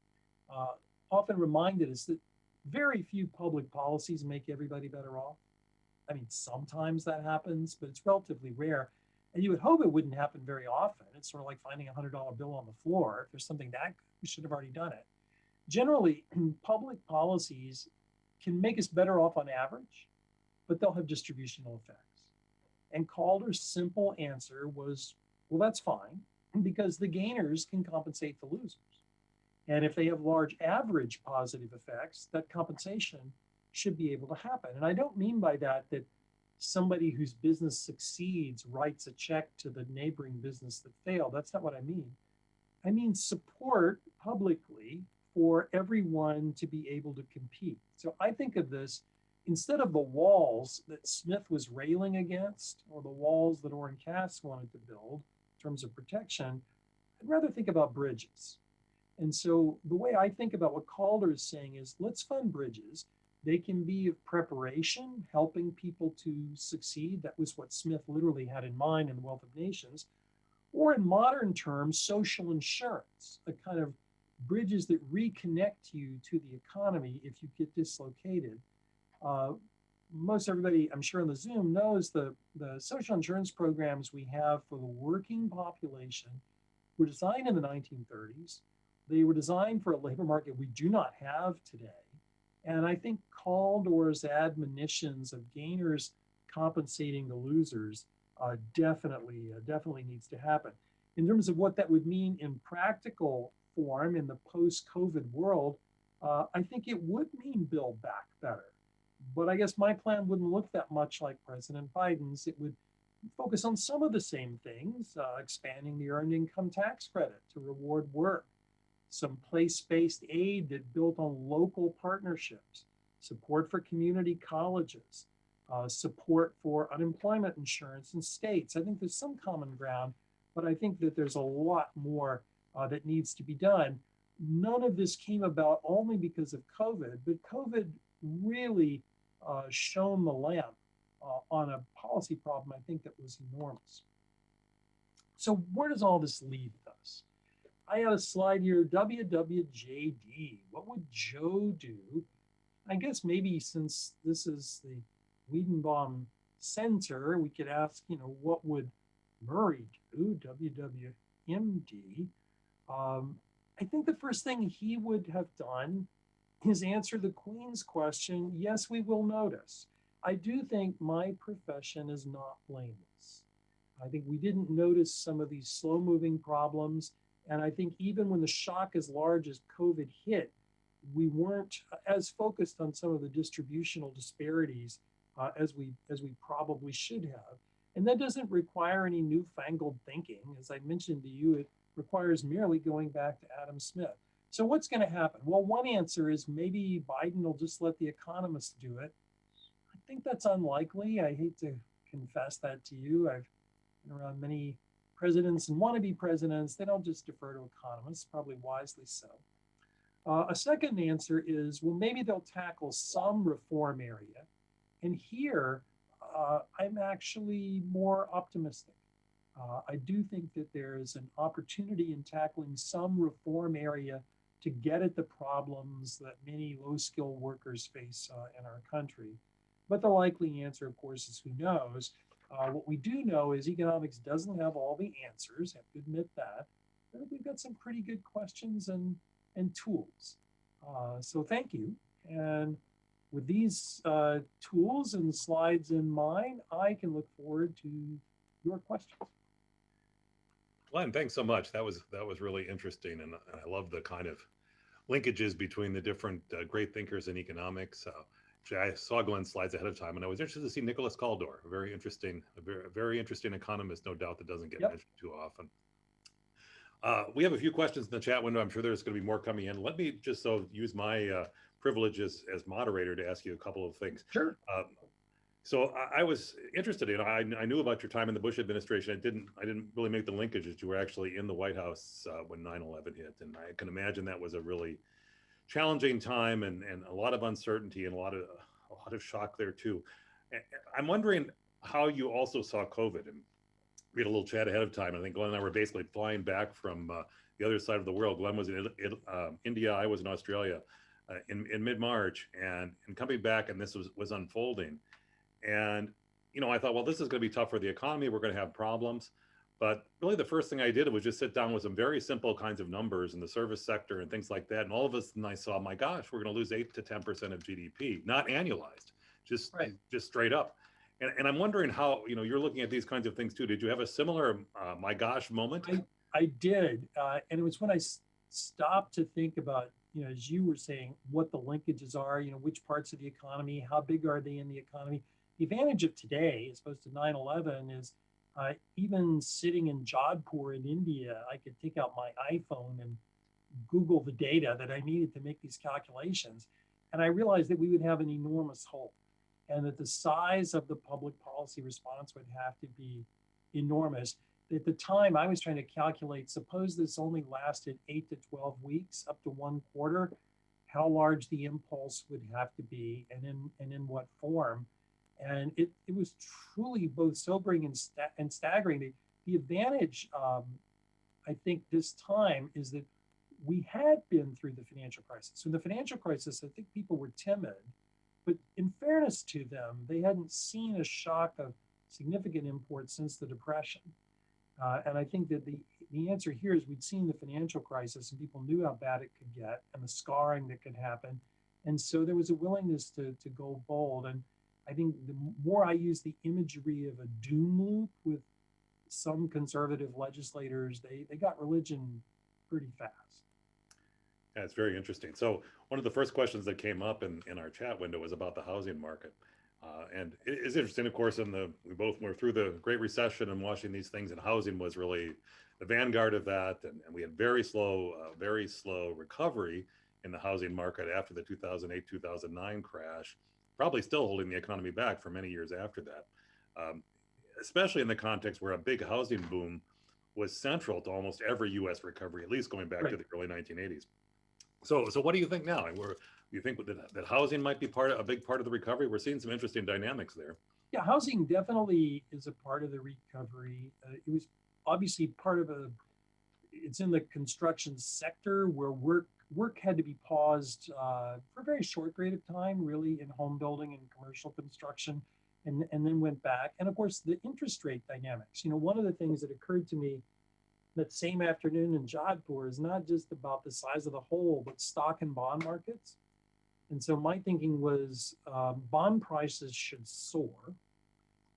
often reminded us that very few public policies make everybody better off. I mean, sometimes that happens, but it's relatively rare. And you would hope it wouldn't happen very often. It's sort of like finding a $100 bill on the floor. If there's something that good, we should have already done it. Generally, public policies can make us better off on average, but they'll have distributional effects. And Calder's simple answer was, well, that's fine, because the gainers can compensate the losers. And if they have large average positive effects, that compensation should be able to happen. And I don't mean by that that somebody whose business succeeds writes a check to the neighboring business that failed. That's not what I mean. I mean support publicly for everyone to be able to compete. So I think of this, instead of the walls that Smith was railing against, or the walls that Orrin Cass wanted to build in terms of protection, I'd rather think about bridges. And so the way I think about what Calder is saying is, let's fund bridges. They can be of preparation, helping people to succeed. That was what Smith literally had in mind in The Wealth of Nations. Or in modern terms, social insurance, a kind of bridges that reconnect you to the economy if you get dislocated. Most everybody, I'm sure on the Zoom, knows the social insurance programs we have for the working population were designed in the 1930s. They were designed for a labor market we do not have today. And I think Caldor's admonitions of gainers compensating the losers definitely needs to happen. In terms of what that would mean in practical form in the post-COVID world, I think it would mean build back better. But I guess my plan wouldn't look that much like President Biden's. It would focus on some of the same things, expanding the earned income tax credit to reward work, some place-based aid that built on local partnerships, support for community colleges, support for unemployment insurance in states. I think there's some common ground, but I think that there's a lot more that needs to be done. None of this came about only because of COVID, but COVID really shone the lamp on a policy problem I think that was enormous. So where does all this leave us? I have a slide here, WWJD. What would Joe do? I guess maybe since this is the Wiedenbaum Center, we could ask, what would Murray do, WWMD? I think the first thing he would have done is answer the Queen's question, yes, we will notice. I do think my profession is not blameless. I think we didn't notice some of these slow-moving problems. And I think even when the shock as large as COVID hit, we weren't as focused on some of the distributional disparities as we probably should have. And that doesn't require any newfangled thinking. As I mentioned to you, it requires merely going back to Adam Smith. So what's going to happen? Well, one answer is maybe Biden will just let the economists do it. I think that's unlikely. I hate to confess that to you. I've been around many presidents and wannabe presidents. They don't just defer to economists, probably wisely so. A second answer is, well, maybe they'll tackle some reform area. And here, I'm actually more optimistic. I do think that there's an opportunity in tackling some reform area to get at the problems that many low-skilled workers face in our country. But the likely answer, of course, is who knows. What we do know is economics doesn't have all the answers, I have to admit that. I think we've got some pretty good questions and tools. So thank you. And with these tools and slides in mind, I can look forward to your questions. Glenn, thanks so much. That was really interesting, and I love the kind of linkages between the different great thinkers in economics. Actually, I saw Glenn's slides ahead of time, and I was interested to see Nicholas Caldor, a very interesting economist, no doubt, that doesn't get mentioned too often. We have a few questions in the chat window. I'm sure there's going to be more coming in. Let me just use my privilege as moderator to ask you a couple of things. Sure. So I was interested in. I knew about your time in the Bush administration. I didn't really make the linkage that you were actually in the White House when 9/11 hit, and I can imagine that was a really challenging time and a lot of uncertainty and a lot of shock there too. I'm wondering how you also saw COVID. And we had a little chat ahead of time. I think Glenn and I were basically flying back from the other side of the world. Glenn was in India. I was in Australia in mid-March, and coming back, and this was unfolding. And, I thought, well, this is going to be tough for the economy. We're going to have problems. But really, the first thing I did was just sit down with some very simple kinds of numbers in the service sector and things like that. And all of a sudden, I saw, my gosh, we're going to lose 8 to 10% of GDP, not annualized, just straight up. And I'm wondering how, you're looking at these kinds of things too. Did you have a similar, my gosh, moment? I did. And it was when I stopped to think about, as you were saying, what the linkages are, which parts of the economy, how big are they in the economy? The advantage of today, as opposed to 9/11, is even sitting in Jodhpur in India, I could take out my iPhone and Google the data that I needed to make these calculations. And I realized that we would have an enormous hole and that the size of the public policy response would have to be enormous. At the time, I was trying to calculate, suppose this only lasted 8 to 12 weeks, up to 1 quarter, how large the impulse would have to be and in what form. And it was truly both sobering and staggering. The advantage, I think, this time is that we had been through the financial crisis. So in the financial crisis, I think people were timid, but in fairness to them, they hadn't seen a shock of significant import since the Depression. And I think that the answer here is we'd seen the financial crisis and people knew how bad it could get and the scarring that could happen. And so there was a willingness to go bold. And I think the more I use the imagery of a doom loop with some conservative legislators, they got religion pretty fast. Yeah, it's very interesting. So one of the first questions that came up in our chat window was about the housing market. And it's interesting, of course, we both were through the Great Recession and watching these things, and housing was really the vanguard of that. And we had very slow recovery in the housing market after the 2008, 2009 crash, probably still holding the economy back for many years after that, especially in the context where a big housing boom was central to almost every U.S. recovery, at least going back to the early 1980s. So what do you think now? You think that housing might be a big part of the recovery? We're seeing some interesting dynamics there. Yeah, housing definitely is a part of the recovery. It was obviously it's in the construction sector where work had to be paused for a very short period of time, really, in home building and commercial construction, and then went back. And of course, the interest rate dynamics. One of the things that occurred to me that same afternoon in Jodhpur is not just about the size of the hole, but stock and bond markets. And so my thinking was bond prices should soar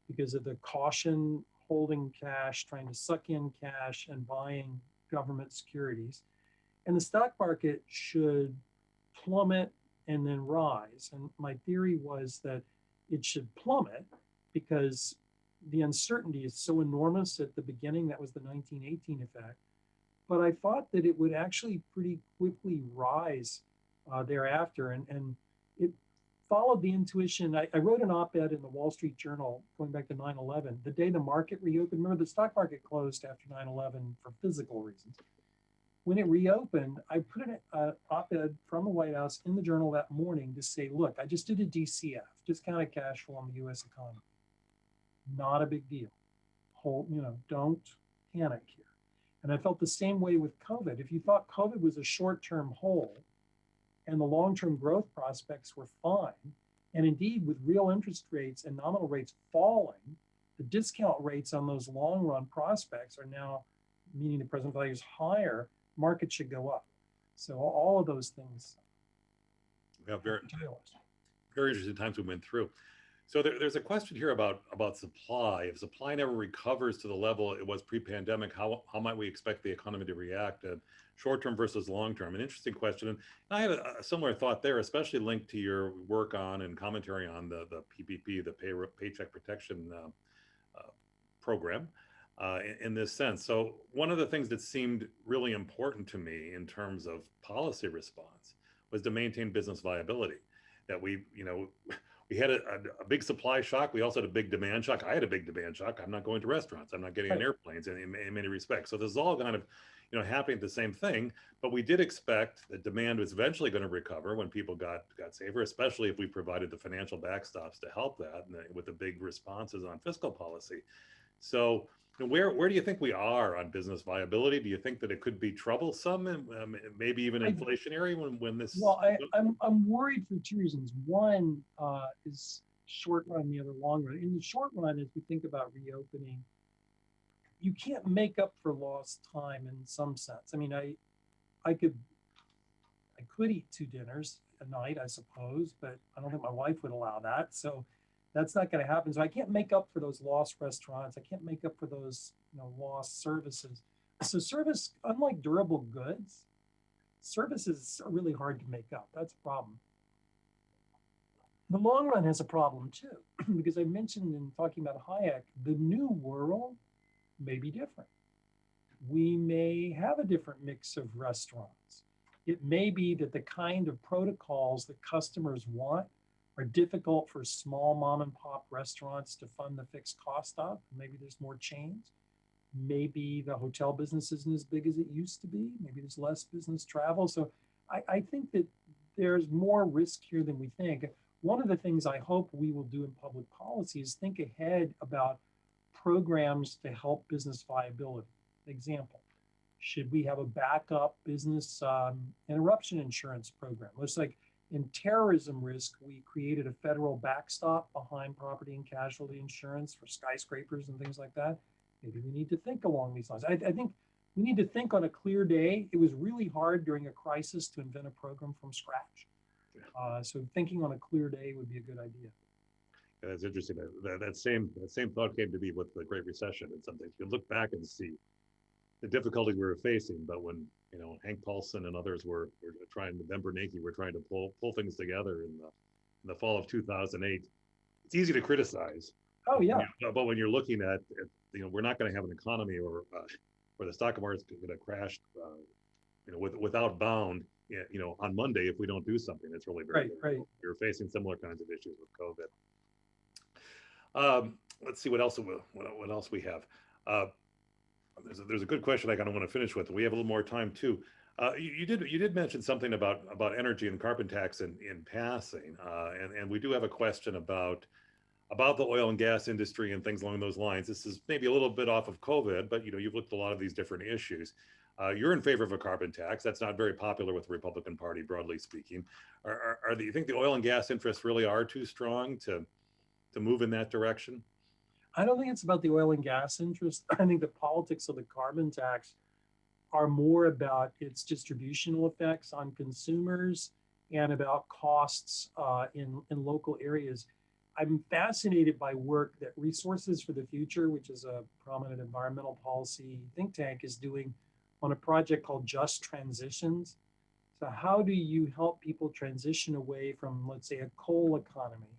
because of the caution holding cash, trying to suck in cash and buying government securities. And the stock market should plummet and then rise. And my theory was that it should plummet because the uncertainty is so enormous at the beginning. That was the 1918 effect. But I thought that it would actually pretty quickly rise thereafter. And it followed the intuition. I wrote an op-ed in the Wall Street Journal going back to 9/11, the day the market reopened. Remember, the stock market closed after 9/11 for physical reasons. When it reopened, I put an op-ed from the White House in the Journal that morning to say, look, I just did a DCF, discounted cash flow on the U.S. economy. Not a big deal. Don't panic here. And I felt the same way with COVID. If you thought COVID was a short-term hole and the long-term growth prospects were fine, and indeed with real interest rates and nominal rates falling, the discount rates on those long-run prospects are now, meaning the present value is higher, market should go up. So all of those things. We have very interesting times we went through. So there's a question here about supply. If supply never recovers to the level it was pre-pandemic, how might we expect the economy to react at short-term versus long-term? An interesting question. And I had a similar thought there, especially linked to your work on and commentary on the PPP, the Paycheck Protection Program, in this sense. So one of the things that seemed really important to me in terms of policy response was to maintain business viability. That we had a big supply shock. We also had a big demand shock. I had a big demand shock. I'm not going to restaurants. I'm not getting on Right. airplanes in many respects. So this is all kind of, happening at the same thing. But we did expect that demand was eventually going to recover when people got safer, especially if we provided the financial backstops to help that, and with the big responses on fiscal policy. So where do you think we are on business viability? Do you think that it could be troublesome and maybe even I, inflationary when this? well, I'm worried for two reasons. One is short run, the other long run. In the short run, as we think about reopening, you can't make up for lost time in some sense. I mean, I could eat two dinners a night, I suppose, but I don't think my wife would allow that. So that's not going to happen. So I can't make up for those lost restaurants. I can't make up for those lost services. So service, unlike durable goods, services are really hard to make up. That's a problem. The long run has a problem too, because I mentioned in talking about Hayek, the new world may be different. We may have a different mix of restaurants. It may be that the kind of protocols that customers want are difficult for small mom and pop restaurants to fund the fixed cost of. Maybe there's more chains. Maybe the hotel business isn't as big as it used to be. Maybe there's less business travel. So I think that there's more risk here than we think. One of the things I hope we will do in public policy is think ahead about programs to help business viability. Example, should we have a backup business interruption insurance program? Looks like in terrorism risk, we created a federal backstop behind property and casualty insurance for skyscrapers and things like that. Maybe we need to think along these lines. I think we need to think on a clear day. It was really hard during a crisis to invent a program from scratch. So thinking on a clear day would be a good idea. That's interesting. That same thought came to me with the Great Recession. And something you can look back and see the difficulty we were facing, but when Hank Paulson and others were trying, Ben Bernanke were trying to pull things together in the fall of 2008. It's easy to criticize. Oh yeah. But when you're looking at we're not going to have an economy or the stock market's going to crash, without bound. On Monday, if we don't do something, it's really very right. You're facing similar kinds of issues with COVID. Let's see what else we have. There's a good question I kind of want to finish with. We have a little more time too. You did mention something about energy and carbon tax in passing, and we do have a question about the oil and gas industry and things along those lines. This is maybe a little bit off of COVID, but you've looked at a lot of these different issues. You're in favor of a carbon tax. That's not very popular with the Republican Party, broadly speaking. Do you think the oil and gas interests really are too strong to move in that direction? I don't think it's about the oil and gas interest. I think the politics of the carbon tax are more about its distributional effects on consumers and about costs in local areas. I'm fascinated by work that Resources for the Future, which is a prominent environmental policy think tank, is doing on a project called Just Transitions. So how do you help people transition away from, let's say, a coal economy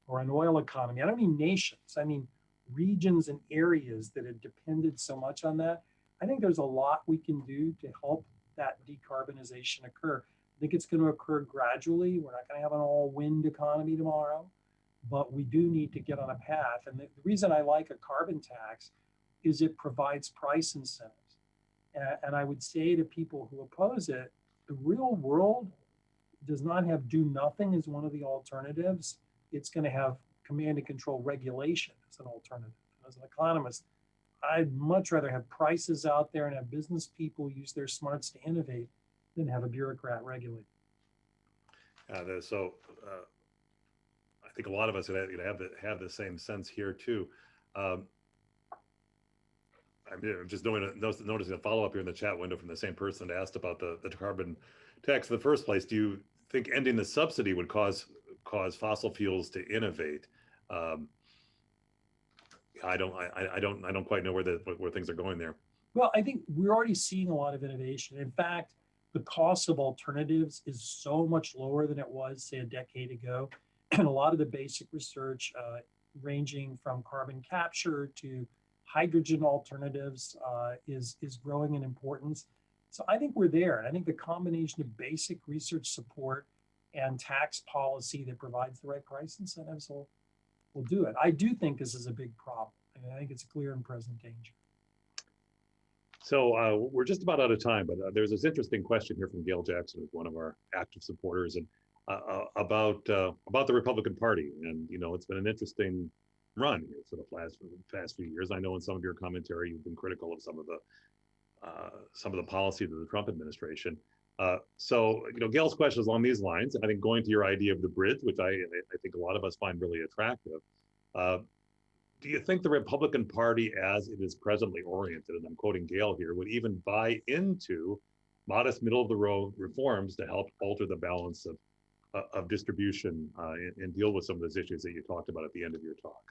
or an oil economy? I don't mean nations, I mean regions and areas that have depended so much on that. I think there's a lot we can do to help that decarbonization occur. I think it's going to occur gradually. We're not going to have an all wind economy tomorrow, but we do need to get on a path. And the reason I like a carbon tax is it provides price incentives. And I would say to people who oppose it, the real world does not have do nothing as one of the alternatives. It's going to have command and control regulation as an alternative. As an economist, I'd much rather have prices out there and have business people use their smarts to innovate than have a bureaucrat regulate. I think a lot of us have the same sense here too. I'm just noticing a follow-up here in the chat window from the same person that asked about the carbon tax in the first place. Do you think ending the subsidy would cause fossil fuels to innovate? I don't quite know where things are going there. Well, I think we're already seeing a lot of innovation. In fact, the cost of alternatives is so much lower than it was, say, a decade ago. And a lot of the basic research, ranging from carbon capture to hydrogen alternatives, is growing in importance. So I think we're there. And I think the combination of basic research support and tax policy that provides the right price incentives will do it. I do think this is a big problem. And I think it's a clear and present danger. So we're just about out of time, but there's this interesting question here from Gail Jackson, who's one of our active supporters, and about the Republican Party. And it's been an interesting run here for the past few years. I know in some of your commentary you've been critical of some of the policies of the Trump administration. So Gail's question is along these lines. I think going to your idea of the bridge, which I think a lot of us find really attractive. Do you think the Republican Party, as it is presently oriented, and I'm quoting Gail here, would even buy into modest middle-of-the-road reforms to help alter the balance of distribution and deal with some of those issues that you talked about at the end of your talk?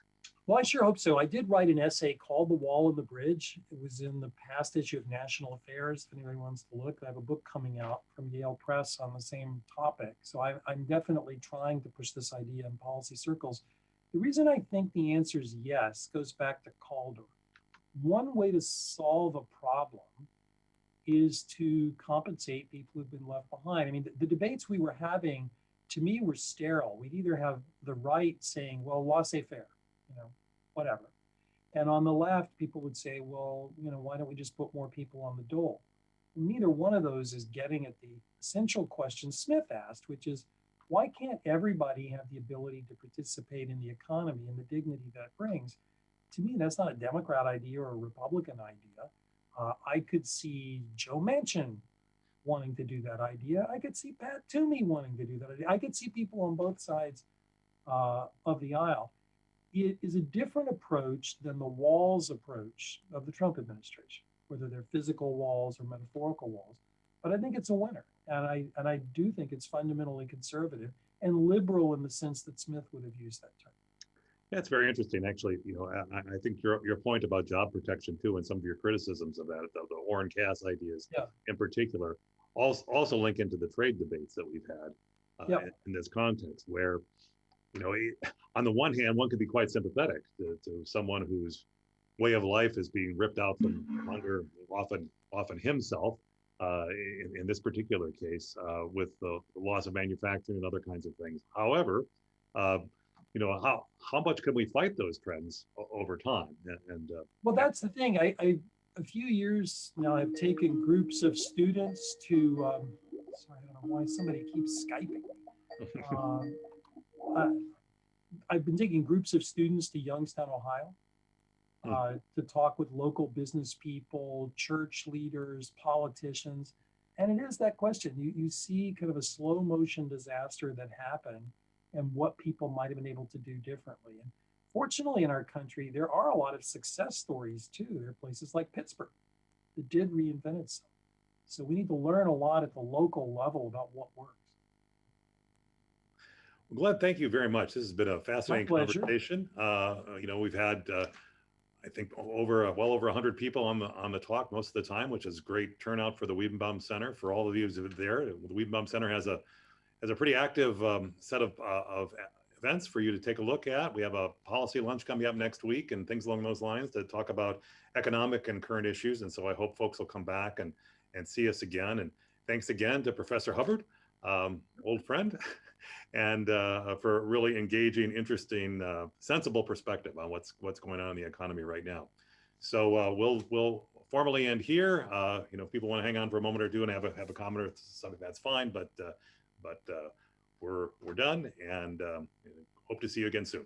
Well, I sure hope so. I did write an essay called The Wall and the Bridge. It was in the past issue of National Affairs, if anybody wants to look. I have a book coming out from Yale Press on the same topic. So I'm definitely trying to push this idea in policy circles. The reason I think the answer is yes goes back to Calder. One way to solve a problem is to compensate people who've been left behind. I mean, the debates we were having, to me, were sterile. We'd either have the right saying, well, laissez-faire, whatever. And on the left, people would say, well, why don't we just put more people on the dole? Neither one of those is getting at the essential question Smith asked, which is, why can't everybody have the ability to participate in the economy and the dignity that brings? To me, that's not a Democrat idea or a Republican idea. I could see Joe Manchin wanting to do that idea. I could see Pat Toomey wanting to do that idea. I could see people on both sides of the aisle. It is a different approach than the walls approach of the Trump administration, whether they're physical walls or metaphorical walls. But I think it's a winner. And I do think it's fundamentally conservative and liberal in the sense that Smith would have used that term. That's very interesting. Actually, I think your point about job protection too, and some of your criticisms of that, the Orrin Cass ideas in particular, also link into the trade debates that we've had in this context, where on the one hand, one could be quite sympathetic to someone whose way of life is being ripped out from under often himself. In this particular case, with the loss of manufacturing and other kinds of things. However, how much can we fight those trends over time? Well, that's the thing. I a few years now I've taken groups of students to. Sorry, I don't know why somebody keeps Skyping. I've been taking groups of students to Youngstown, Ohio. To talk with local business people, church leaders, politicians. And it is that question. You see kind of a slow motion disaster that happened and what people might have been able to do differently. And fortunately in our country, there are a lot of success stories too. There are places like Pittsburgh that did reinvent itself. So we need to learn a lot at the local level about what works. Well, Glenn, thank you very much. This has been a fascinating conversation. We've had I think well over 100 people on the talk most of the time, which is great turnout for the Wiebenbaum Center. For all of you there, the Wiebenbaum Center has a pretty active set of events for you to take a look at. We have a policy lunch coming up next week and things along those lines to talk about economic and current issues. And so I hope folks will come back and see us again. And thanks again to Professor Hubbard, old friend, and for a really engaging, interesting, sensible perspective on what's going on in the economy right now. So we'll formally end here. If people want to hang on for a moment or two and have a comment or something, that's fine. But we're done, and hope to see you again soon.